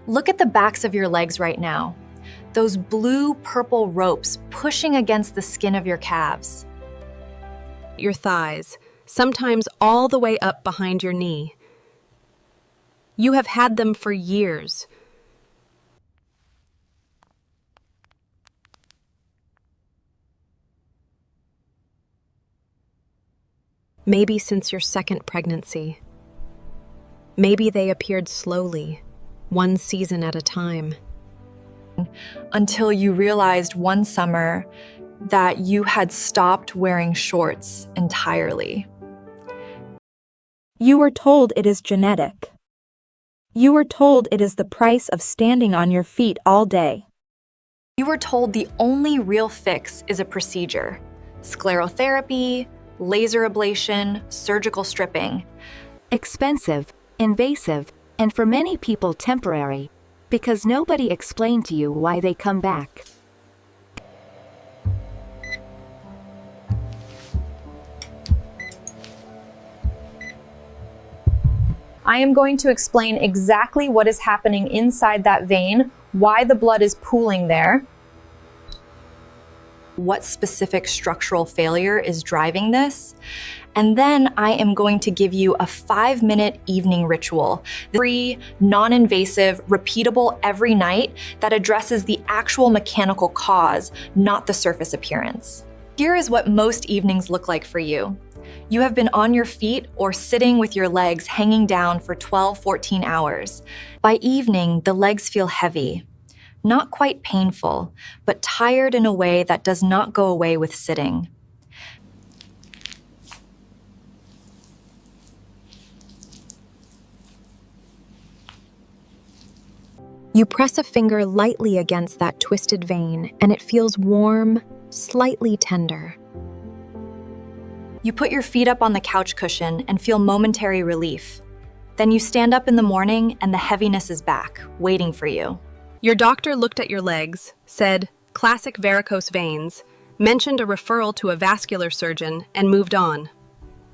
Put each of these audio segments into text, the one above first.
Look at the backs of your legs right now. Those blue-purple ropes pushing against the skin of your calves. Your thighs, sometimes all the way up behind your knee. You have had them for years. Maybe since your second pregnancy. Maybe they appeared slowly, one season at a time. Until you realized one summer that you had stopped wearing shorts entirely. You were told it is genetic. You were told it is the price of standing on your feet all day. You were told the only real fix is a procedure: sclerotherapy, laser ablation, surgical stripping. Expensive, invasive, and for many people temporary, because nobody explained to you why they come back. I am going to explain exactly what is happening inside that vein, why the blood is pooling there, what specific structural failure is driving this, and then I am going to give you a 5-minute evening ritual, free, non-invasive, repeatable every night that addresses the actual mechanical cause, not the surface appearance. Here is what most evenings look like for you. You have been on your feet or sitting with your legs hanging down for 12-14 hours. By evening, the legs feel heavy. Not quite painful, but tired in a way that does not go away with sitting. You press a finger lightly against that twisted vein, and it feels warm, slightly tender. You put your feet up on the couch cushion and feel momentary relief. Then you stand up in the morning and the heaviness is back, waiting for you. Your doctor looked at your legs, said, "Classic varicose veins," mentioned a referral to a vascular surgeon, and moved on.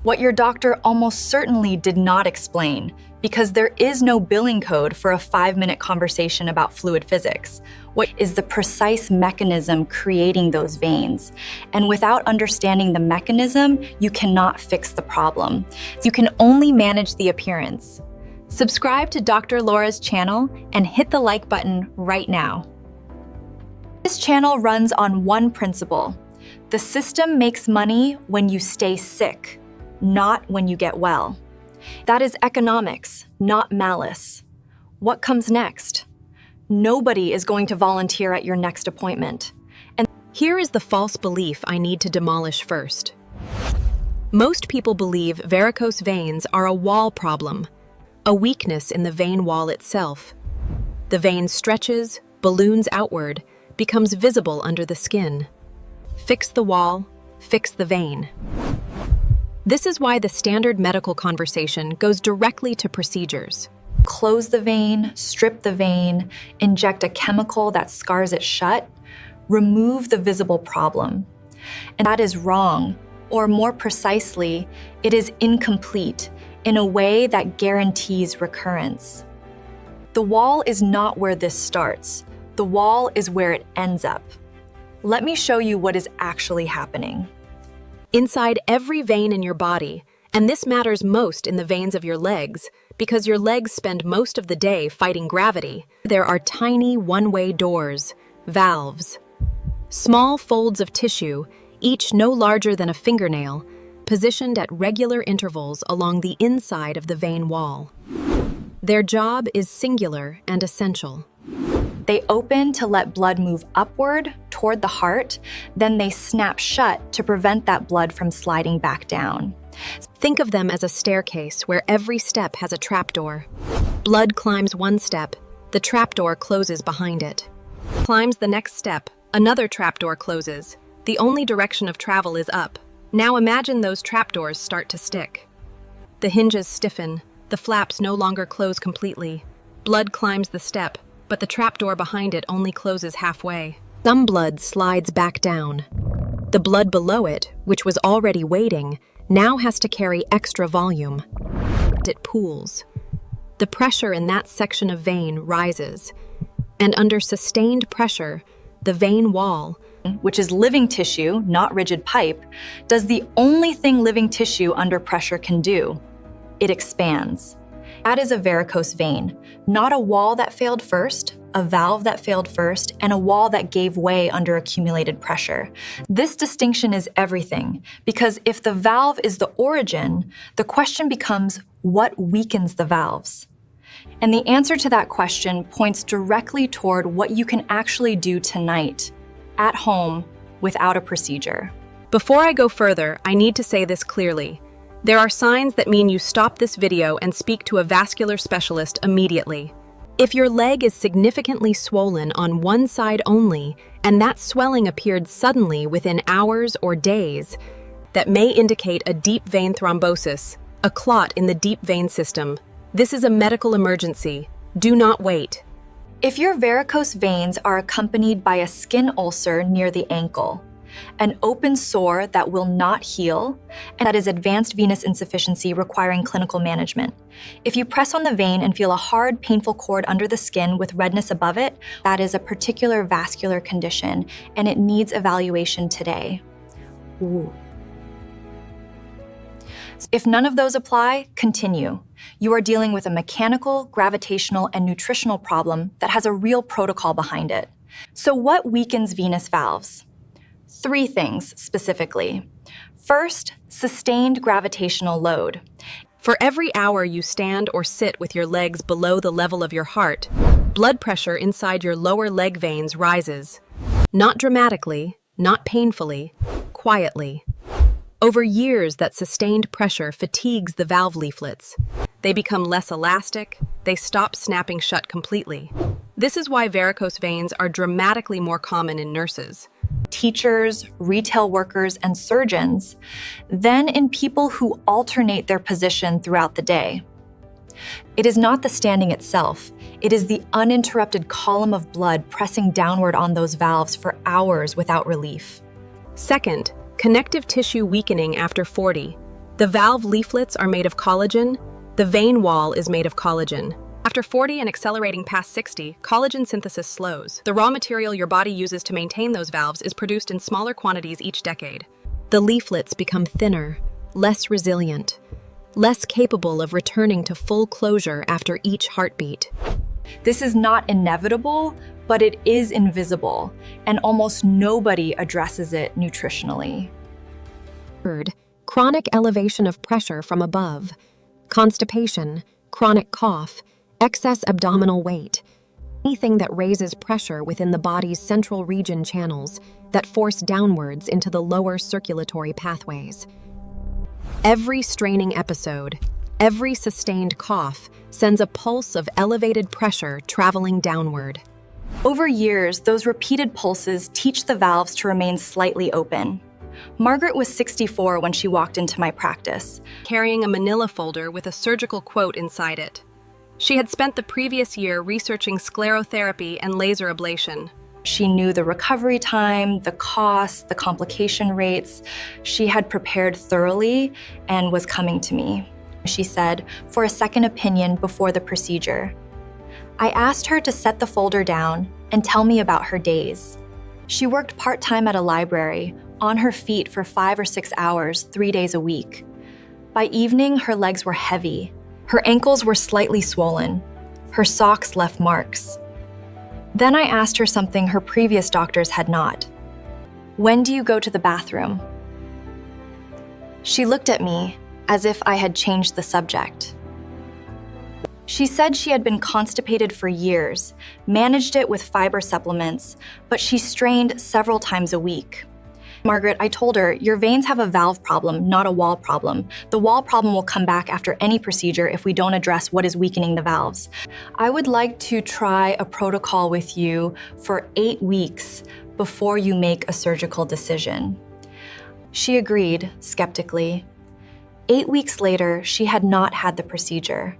What your doctor almost certainly did not explain, because there is no billing code for a 5-minute conversation about fluid physics, what is the precise mechanism creating those veins. And without understanding the mechanism, you cannot fix the problem. You can only manage the appearance. Subscribe to Dr. Laura's channel and hit the like button right now. This channel runs on one principle. The system makes money when you stay sick, not when you get well. That is economics, not malice. What comes next? Nobody is going to volunteer at your next appointment. And here is the false belief I need to demolish first. Most people believe varicose veins are a wall problem, a weakness in the vein wall itself. The vein stretches, balloons outward, becomes visible under the skin. Fix the wall, fix the vein. This is why the standard medical conversation goes directly to procedures. Close the vein, strip the vein, inject a chemical that scars it shut, remove the visible problem. And that is wrong, or more precisely, it is incomplete in a way that guarantees recurrence. The wall is not where this starts. The wall is where it ends up. Let me show you what is actually happening. Inside every vein in your body, and this matters most in the veins of your legs, because your legs spend most of the day fighting gravity, there are tiny one-way doors, valves. Small folds of tissue, each no larger than a fingernail, positioned at regular intervals along the inside of the vein wall. Their job is singular and essential. They open to let blood move upward toward the heart, then they snap shut to prevent that blood from sliding back down. Think of them as a staircase where every step has a trapdoor. Blood climbs one step, the trapdoor closes behind it. Climbs the next step, another trapdoor closes. The only direction of travel is up. Now imagine those trapdoors start to stick. The hinges stiffen, the flaps no longer close completely. Blood climbs the step, but the trapdoor behind it only closes halfway. Some blood slides back down. The blood below it, which was already waiting, now has to carry extra volume. It pools. the pressure in that section of vein rises. And under sustained pressure, the vein wall, which is living tissue, not rigid pipe, does the only thing living tissue under pressure can do. It expands. That is a varicose vein, not a wall that failed first, a valve that failed first, and a wall that gave way under accumulated pressure. This distinction is everything, because if the valve is the origin, the question becomes, what weakens the valves? And the answer to that question points directly toward what you can actually do tonight, at home, without a procedure. Before I go further, I need to say this clearly. There are signs that mean you stop this video and speak to a vascular specialist immediately. If your leg is significantly swollen on one side only, and that swelling appeared suddenly within hours or days, that may indicate a deep vein thrombosis, a clot in the deep vein system. This is a medical emergency. Do not wait. If your varicose veins are accompanied by a skin ulcer near the ankle, an open sore that will not heal, and that is advanced venous insufficiency requiring clinical management. If you press on the vein and feel a hard, painful cord under the skin with redness above it, that is a particular vascular condition, and it needs evaluation today. Ooh. If none of those apply, continue. You are dealing with a mechanical, gravitational, and nutritional problem that has a real protocol behind it. So what weakens venous valves? 3 things specifically. First, sustained gravitational load. For every hour you stand or sit with your legs below the level of your heart, blood pressure inside your lower leg veins rises. Not dramatically, not painfully, quietly. Over years, that sustained pressure fatigues the valve leaflets. They become less elastic, they stop snapping shut completely. This is why varicose veins are dramatically more common in nurses, teachers, retail workers, and surgeons, than in people who alternate their position throughout the day. It is not the standing itself, it is the uninterrupted column of blood pressing downward on those valves for hours without relief. Second, connective tissue weakening after 40. The valve leaflets are made of collagen, the vein wall is made of collagen. After 40 and accelerating past 60, collagen synthesis slows. The raw material your body uses to maintain those valves is produced in smaller quantities each decade. The leaflets become thinner, less resilient, less capable of returning to full closure after each heartbeat. This is not inevitable, but it is invisible, and almost nobody addresses it nutritionally. Third, chronic elevation of pressure from above, constipation, chronic cough, excess abdominal weight, anything that raises pressure within the body's central region channels that force downwards into the lower circulatory pathways. Every straining episode, every sustained cough sends a pulse of elevated pressure traveling downward. Over years, those repeated pulses teach the valves to remain slightly open. Margaret was 64 when she walked into my practice, carrying a manila folder with a surgical quote inside it. She had spent the previous year researching sclerotherapy and laser ablation. She knew the recovery time, the costs, the complication rates. She had prepared thoroughly and was coming to me. She said, for a second opinion before the procedure. I asked her to set the folder down and tell me about her days. She worked part-time at a library, on her feet for 5 or 6 hours, 3 days a week. By evening, her legs were heavy. Her ankles were slightly swollen. Her socks left marks. Then I asked her something her previous doctors had not. When do you go to the bathroom? She looked at me as if I had changed the subject. She said she had been constipated for years, managed it with fiber supplements, but she strained several times a week. Margaret, I told her, your veins have a valve problem, not a wall problem. The wall problem will come back after any procedure if we don't address what is weakening the valves. I would like to try a protocol with you for 8 weeks before you make a surgical decision. She agreed, skeptically. 8 weeks later, she had not had the procedure.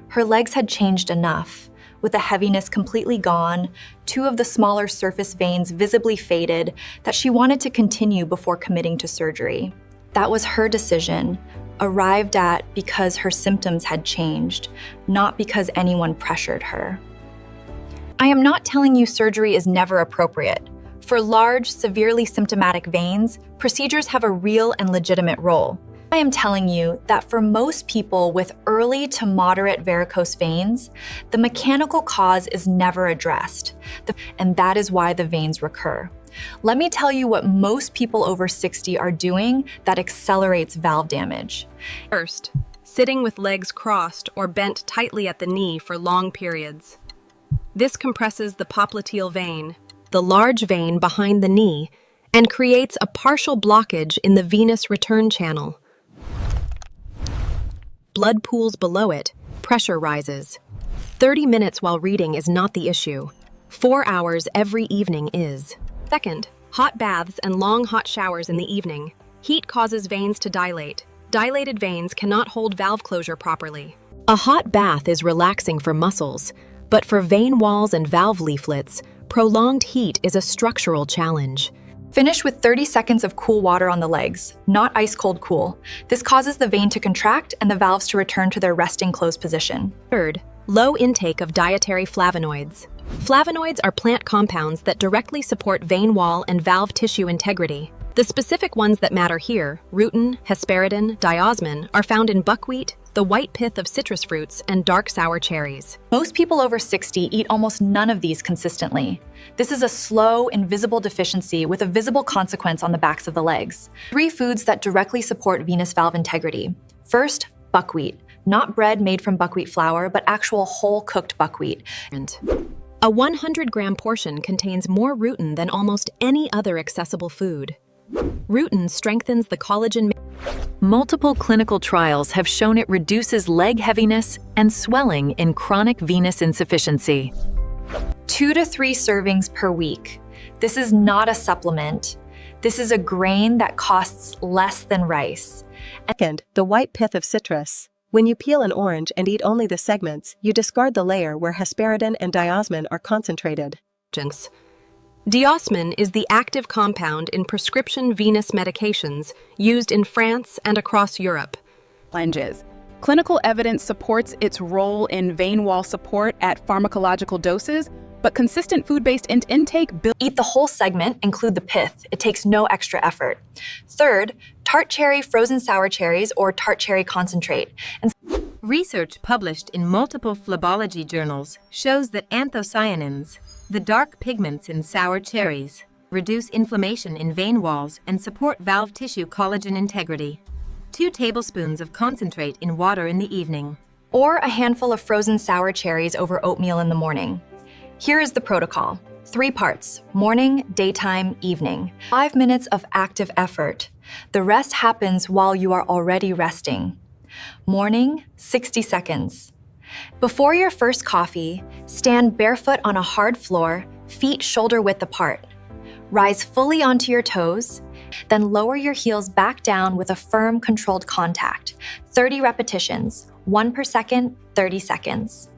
Her legs had changed enough, with the heaviness completely gone, 2 of the smaller surface veins visibly faded, that she wanted to continue before committing to surgery. That was her decision, arrived at because her symptoms had changed, not because anyone pressured her. I am not telling you surgery is never appropriate. For large, severely symptomatic veins, procedures have a real and legitimate role. I am telling you that for most people with early to moderate varicose veins, the mechanical cause is never addressed, and that is why the veins recur. Let me tell you what most people over 60 are doing that accelerates valve damage. First, sitting with legs crossed or bent tightly at the knee for long periods. This compresses the popliteal vein, the large vein behind the knee, and creates a partial blockage in the venous return channel. Blood pools below it, pressure rises. 30 minutes while reading is not the issue. 4 hours every evening is. Second, hot baths and long hot showers in the evening. Heat causes veins to dilate. Dilated veins cannot hold valve closure properly. A hot bath is relaxing for muscles, but for vein walls and valve leaflets, prolonged heat is a structural challenge. Finish with 30 seconds of cool water on the legs, not ice-cold cool. This causes the vein to contract and the valves to return to their resting closed position. Third, low intake of dietary flavonoids. Flavonoids are plant compounds that directly support vein wall and valve tissue integrity. The specific ones that matter here, rutin, hesperidin, diosmin, are found in buckwheat, the white pith of citrus fruits, and dark sour cherries. Most people over 60 eat almost none of these consistently. This is a slow, invisible deficiency with a visible consequence on the backs of the legs. 3 foods that directly support venous valve integrity. First, buckwheat. Not bread made from buckwheat flour, but actual whole cooked buckwheat. A 100-gram portion contains more rutin than almost any other accessible food. Rutin strengthens the collagen. Multiple clinical trials have shown it reduces leg heaviness and swelling in chronic venous insufficiency. 2 to 3 servings per week. This is not a supplement. This is a grain that costs less than rice. Second, the white pith of citrus. When you peel an orange and eat only the segments, you discard the layer where hesperidin and diosmin are concentrated. Diosmin is the active compound in prescription venous medications used in France and across Europe. Flanges. Clinical evidence supports its role in vein wall support at pharmacological doses, but consistent food-based intake Eat the whole segment, include the pith. It takes no extra effort. Third, tart cherry frozen sour cherries or tart cherry concentrate. Research published in multiple phlebology journals shows that anthocyanins, the dark pigments in sour cherries, reduce inflammation in vein walls and support valve tissue collagen integrity. 2 tablespoons of concentrate in water in the evening. Or a handful of frozen sour cherries over oatmeal in the morning. Here is the protocol. 3 parts: morning, daytime, evening. 5 minutes of active effort. The rest happens while you are already resting. Morning, 60 seconds. Before your first coffee, stand barefoot on a hard floor, feet shoulder width apart. Rise fully onto your toes, then lower your heels back down with a firm, controlled contact. 30 repetitions, 1 per second, 30 seconds.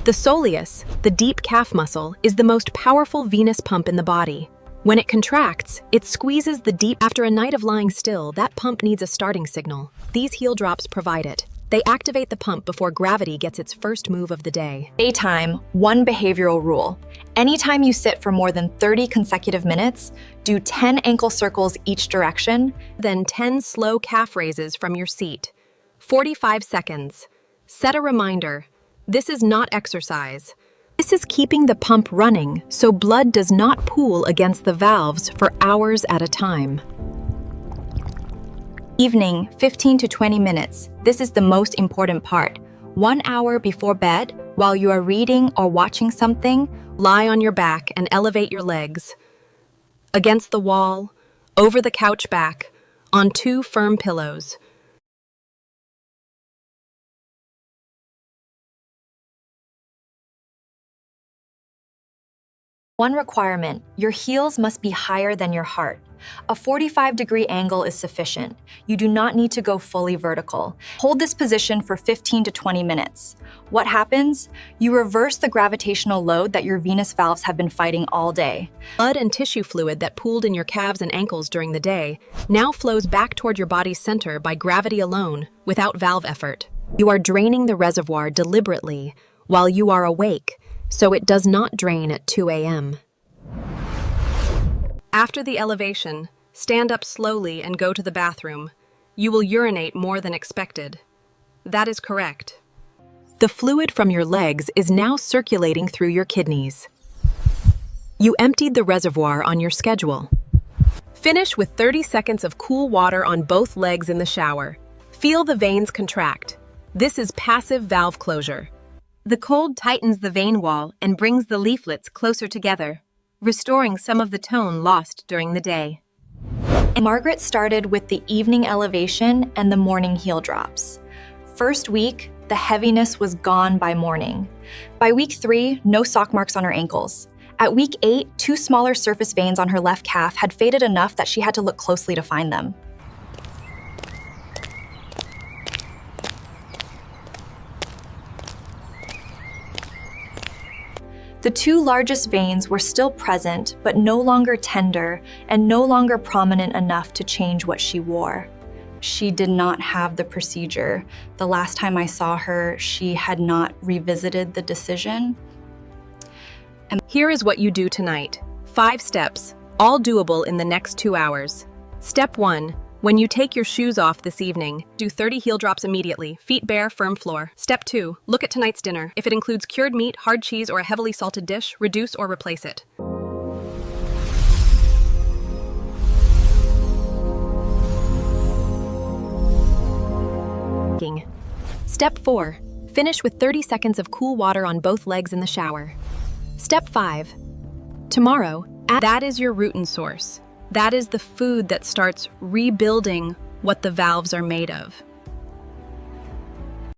The soleus, the deep calf muscle, is the most powerful venous pump in the body. When it contracts, it squeezes the deep. After a night of lying still, that pump needs a starting signal. These heel drops provide it. They activate the pump before gravity gets its first move of the day. Daytime, 1 behavioral rule. Anytime you sit for more than 30 consecutive minutes, do 10 ankle circles each direction, then 10 slow calf raises from your seat. 45 seconds. Set a reminder. This is not exercise. This is keeping the pump running so blood does not pool against the valves for hours at a time. Evening, 15 to 20 minutes. This is the most important part. 1 hour before bed, while you are reading or watching something, Lie on your back and elevate your legs. Against the wall, over the couch back, on 2 firm pillows. One requirement, your heels must be higher than your heart. A 45-degree angle is sufficient. You do not need to go fully vertical. Hold this position for 15 to 20 minutes. What happens? You reverse the gravitational load that your venous valves have been fighting all day. Blood and tissue fluid that pooled in your calves and ankles during the day now flows back toward your body's center by gravity alone, without valve effort. You are draining the reservoir deliberately while you are awake, so it does not drain at 2 a.m. After the elevation, stand up slowly and go to the bathroom. You will urinate more than expected. That is correct. The fluid from your legs is now circulating through your kidneys. You emptied the reservoir on your schedule. Finish with 30 seconds of cool water on both legs in the shower. Feel the veins contract. This is passive valve closure. The cold tightens the vein wall and brings the leaflets closer together, restoring some of the tone lost during the day. Margaret started with the evening elevation and the morning heel drops. First week, the heaviness was gone by morning. By week 3, no sock marks on her ankles. At week 8, 2 smaller surface veins on her left calf had faded enough that she had to look closely to find them. The 2 largest veins were still present, but no longer tender and no longer prominent enough to change what she wore. She did not have the procedure. The last time I saw her, she had not revisited the decision. Here is what you do tonight. 5 steps, all doable in the next 2 hours. Step 1. When you take your shoes off this evening, do 30 heel drops immediately, feet bare, firm floor. Step 2. Look at tonight's dinner. If it includes cured meat, hard cheese, or a heavily salted dish, reduce or replace it. Step 4. Finish with 30 seconds of cool water on both legs in the shower. Step 5. Tomorrow, that is your rutin source. That is the food that starts rebuilding what the valves are made of.